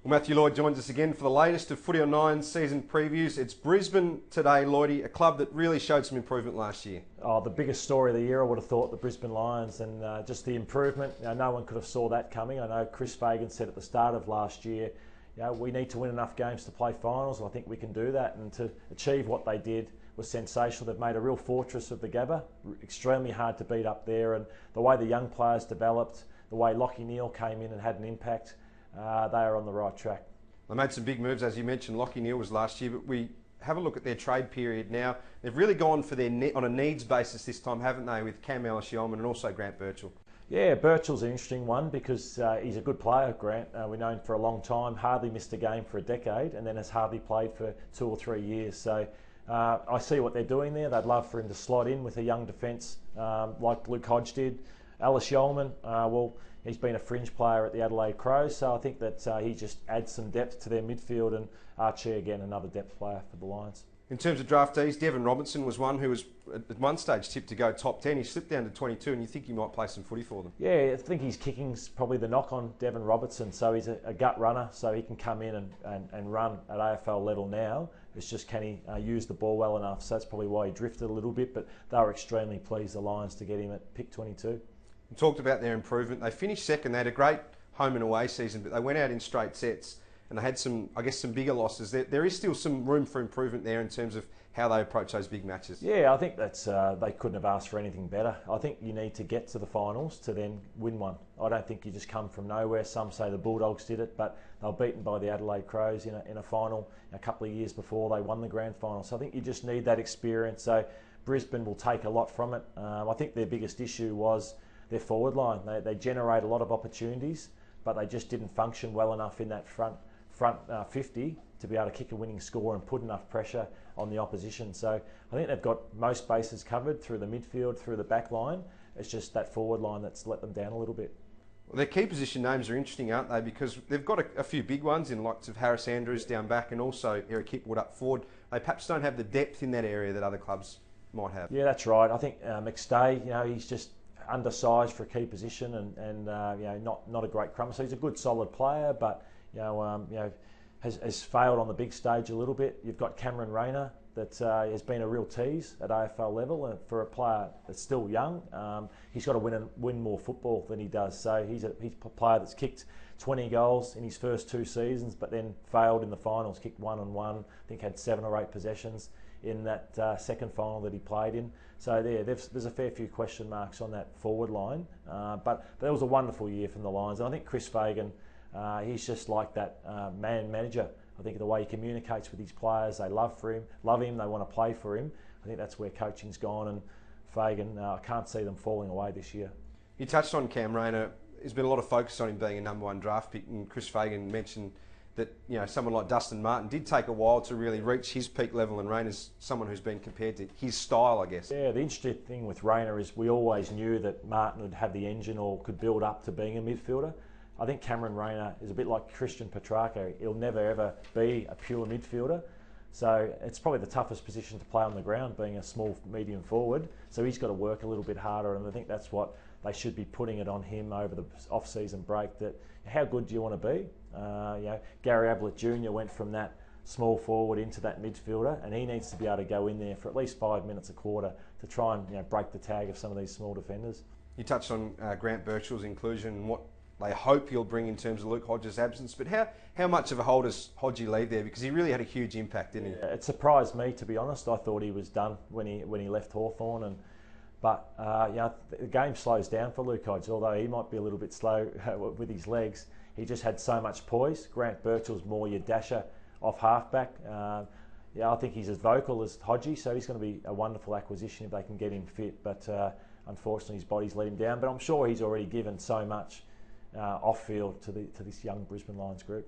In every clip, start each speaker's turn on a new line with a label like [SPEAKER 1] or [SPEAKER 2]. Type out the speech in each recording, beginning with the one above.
[SPEAKER 1] Well, Matthew Lloyd joins us again for the latest of Footy on 9's season previews. It's Brisbane today, Lloydie, a club that really showed some improvement last year.
[SPEAKER 2] Oh, the biggest story of the year, I would have thought, the Brisbane Lions, and just the improvement. No one could have saw that coming. I know Chris Fagan said at the start of last year, we need to win enough games to play finals. I think we can do that, and to achieve what they did was sensational. They've made a real fortress of the Gabba, extremely hard to beat up there, and the way the young players developed, the way Lachie Neale came in and had an impact, they are on the right track.
[SPEAKER 1] They made some big moves, as you mentioned. Lachie Neale was last year, but we have a look at their trade period now. They've really gone for their on a needs basis this time, haven't they, with Cam Ellis-Yolmen and also Grant Birchall?
[SPEAKER 2] Yeah, Birchall's an interesting one because he's a good player, Grant. We've known him for a long time, hardly missed a game for a decade, and then has hardly played for 2 or 3 years. So I see what they're doing there. They'd love for him to slot in with a young defence like Luke Hodge did. Ellis-Yolmen, well, he's been a fringe player at the Adelaide Crows, so I think that he just adds some depth to their midfield, and Archie, again, another depth player for the Lions.
[SPEAKER 1] In terms of draftees, Devon Robertson was one who was at one stage tipped to go top 10. He slipped down to 22, and you think he might play some footy for them?
[SPEAKER 2] Yeah, I think his kicking's probably the knock on Devon Robertson. So he's a gut runner, so he can come in and run at AFL level now. It's just, can he use the ball well enough? So that's probably why he drifted a little bit, but they were extremely pleased, the Lions, to get him at pick 22.
[SPEAKER 1] We talked about their improvement. They finished second. They had a great home and away season, but they went out in straight sets, and they had some bigger losses. There is still some room for improvement there in terms of how they approach those big matches.
[SPEAKER 2] Yeah, I think that's they couldn't have asked for anything better. I think you need to get to the finals to then win one. I don't think you just come from nowhere. Some say the Bulldogs did it, but they were beaten by the Adelaide Crows in a final a couple of years before they won the grand final. So I think you just need that experience. So Brisbane will take a lot from it. I think their biggest issue was their forward line. They generate a lot of opportunities, but they just didn't function well enough in that front 50 to be able to kick a winning score and put enough pressure on the opposition. So I think they've got most bases covered through the midfield, through the back line. It's just that forward line that's let them down a little bit.
[SPEAKER 1] Well, their key position names are interesting, aren't they? Because they've got a few big ones in likes of Harris Andrews down back and also Eric Hipwood up forward. They perhaps don't have the depth in that area that other clubs might have.
[SPEAKER 2] Yeah, that's right. I think McStay, he's just undersized for a key position and not a great crumb. So he's a good solid player, but has failed on the big stage a little bit. You've got Cameron Rayner that has been a real tease at AFL level, and for a player that's still young, he's got to win more football than he does. So he's a player that's kicked 20 goals in his first 2 seasons, but then failed in the finals. Kicked 1-on-1. I think had 7 or 8 possessions in that second final that he played in. So there's a fair few question marks on that forward line, but that was a wonderful year from the Lions, and I think Chris Fagan, he's just like that man manager. I think the way he communicates with his players, they love him, they want to play for him. I think that's where coaching's gone, and Fagan, I can't see them falling away this year.
[SPEAKER 1] You touched on Cam Rayner. There's been a lot of focus on him being a #1 draft pick, and Chris Fagan mentioned that someone like Dustin Martin did take a while to really reach his peak level, and Rayner's someone who's been compared to his style, I guess.
[SPEAKER 2] Yeah, the interesting thing with Rayner is we always knew that Martin would have the engine or could build up to being a midfielder. I think Cameron Rayner is a bit like Christian Petrarca. He'll never ever be a pure midfielder. So it's probably the toughest position to play on the ground, being a small medium forward. So he's got to work a little bit harder, and I think that's what they should be putting it on him over the off-season break. That how good do you want to be? Gary Ablett Jr. went from that small forward into that midfielder, and he needs to be able to go in there for at least 5 minutes a quarter to try and break the tag of some of these small defenders.
[SPEAKER 1] You touched on Grant Birchall's inclusion and what they hope he'll bring in terms of Luke Hodge's absence, but how much of a hold does Hodgie leave there? Because he really had a huge impact, didn't he?
[SPEAKER 2] It surprised me, to be honest. I thought he was done when he left Hawthorn, but the game slows down for Luke Hodge. Although he might be a little bit slow with his legs, he just had so much poise. Grant Birchall's more your dasher off halfback. I think he's as vocal as Hodgie, so he's going to be a wonderful acquisition if they can get him fit. But unfortunately, his body's let him down. But I'm sure he's already given so much off-field to this young Brisbane Lions group.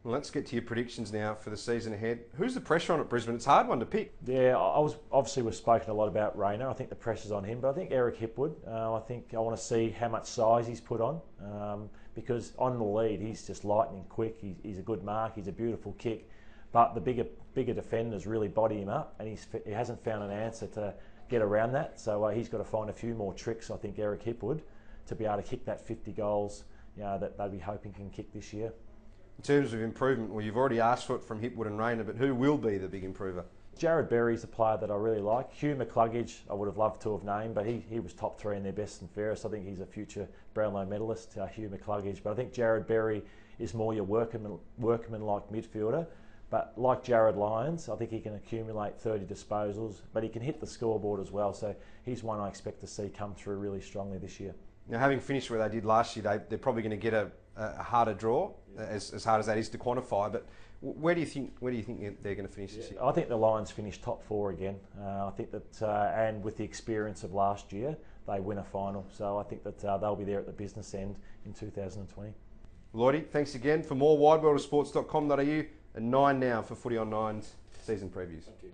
[SPEAKER 1] Well, let's get to your predictions now for the season ahead. Who's the pressure on at Brisbane? It's a hard one to pick.
[SPEAKER 2] Yeah, we've spoken a lot about Rayner. I think the pressure's on him, but I think Eric Hipwood, I want to see how much size he's put on, because on the lead, he's just lightning quick. He's a good mark. He's a beautiful kick, but the bigger defenders really body him up, and he hasn't found an answer to get around that. So he's got to find a few more tricks, I think, Eric Hipwood, to be able to kick that 50 goals that they'll be hoping can kick this year.
[SPEAKER 1] In terms of improvement, well, you've already asked for it from Hipwood and Rayner, but who will be the big improver?
[SPEAKER 2] Jared Berry's a player that I really like. Hugh McCluggage, I would have loved to have named, but he was top 3 in their best and fairest. I think he's a future Brownlow medalist, Hugh McCluggage. But I think Jared Berry is more your workman-like midfielder. But like Jared Lyons, I think he can accumulate 30 disposals, but he can hit the scoreboard as well. So he's one I expect to see come through really strongly this year.
[SPEAKER 1] Now, having finished where they did last year, they're probably going to get a harder draw, as hard as that is to quantify. But where do you think they're going to finish this year?
[SPEAKER 2] I think the Lions finish top 4 again. I think that, and with the experience of last year, they win a final. So I think that they'll be there at the business end in 2020.
[SPEAKER 1] Lloydie, thanks again. For more, wideworldofsports.com.au and 9 Now for Footy on 9's season previews.
[SPEAKER 3] Thank you.